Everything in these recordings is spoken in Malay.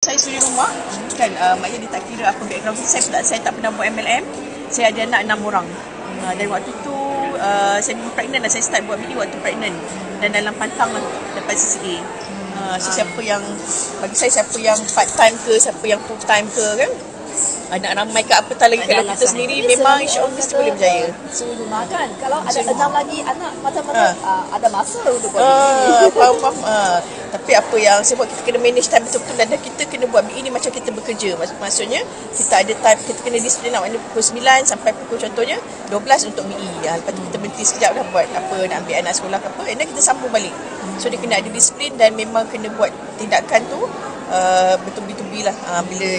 Saya suri rumah kan, maknanya dia tak kira apa background saya tak pernah buat MLM. Saya ada anak 6 orang. Dan waktu tu saya memang pregnant lah. Saya start buat BD waktu pregnant dan dalam pantang lah dapat CCA. So siapa yang bagi saya, siapa yang part time ke, siapa yang full time ke kan, anak ramai ke apa tak lagi, kalau kita sendiri memang insya-Allah mesti boleh berjaya. Suri rumah kan. Kalau ada 6 lagi anak mata-mata ada masa untuk buat faham. Tapi apa yang saya buat, kita kena manage time betul-betul dan kita kena buat ini macam kita bekerja. Maksudnya kita ada time, kita kena disiplin nak, maknanya pukul 9 sampai pukul contohnya 12 untuk MI. Lepas tu kita berhenti sekejap dah buat apa, nak ambil anak sekolah ke apa, dan kita sambung balik. So dia kena ada disiplin dan memang kena buat tindakan tu betul-betul lah. Bila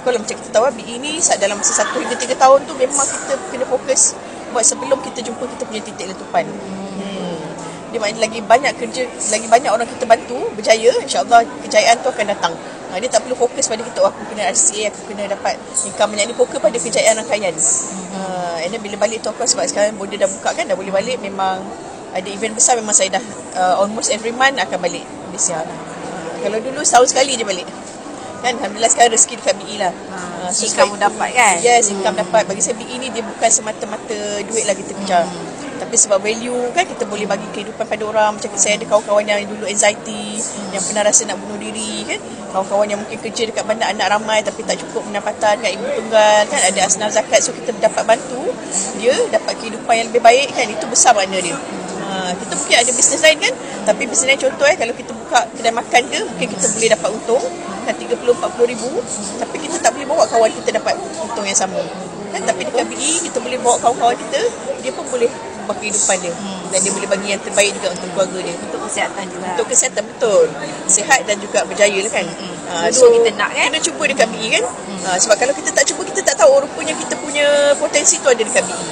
kalau macam kita tahu BI ni dalam masa 1 hingga 3 tahun tu memang kita kena fokus buat sebelum kita jumpa kita punya titik letupan. Dia maknanya lagi banyak kerja, lagi banyak orang kita bantu berjaya, insya-Allah kejayaan tu akan datang. Dia tak perlu fokus pada kita, aku kena RCA, aku kena dapat income banyak ni, fokus pada kejayaan rangkaian. And then bila balik tu, sebab sekarang border dah buka kan, dah boleh balik, memang ada event besar, memang saya dah almost every month akan balik Malaysia. Kalau dulu setahun sekali je balik kan. Alhamdulillah sekarang rezeki dekat BI lah. So kamu dapat kan? Yes, income dapat. Bagi saya BI ni dia bukan semata-mata duit lah kita kejar, tapi sebab value kan, kita boleh bagi kehidupan pada orang. Macam saya ada kawan-kawan yang dulu anxiety, yang pernah rasa nak bunuh diri kan, kawan-kawan yang mungkin kerja dekat bandar, anak ramai tapi tak cukup pendapatan kan, ibu tunggal kan, ada asnaf zakat. So kita dapat bantu dia dapat kehidupan yang lebih baik kan, itu besar makna dia. Kita mungkin ada bisnes lain kan, tapi bisnes lain contoh kalau kita buka kedai makan ke, mungkin kita boleh dapat untung kan 30-40 ribu, tapi kita tak boleh bawa kawan kita dapat untung yang sama kan. Tapi dekat BI kita boleh bawa kawan-kawan kita, dia pun boleh buat kehidupan dia, dan dia boleh bagi yang terbaik juga untuk keluarga dia, untuk kesihatan juga. Untuk kesihatan, betul, sihat dan juga berjaya lah kan. So kita nak kan, kena cuba dekat BI kan. Sebab kalau kita tak cuba, kita tak tahu rupanya kita punya potensi tu ada dekat BI.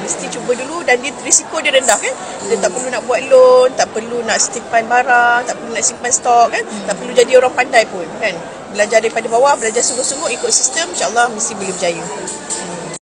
Mesti cuba dulu, dan dia risiko dia rendah kan. Dia tak perlu nak buat loan, tak perlu nak simpan barang, tak perlu nak simpan stok kan, tak perlu jadi orang pandai pun kan. Belajar daripada bawah, belajar sungguh-sungguh, ikut sistem, insya-Allah mesti boleh berjaya.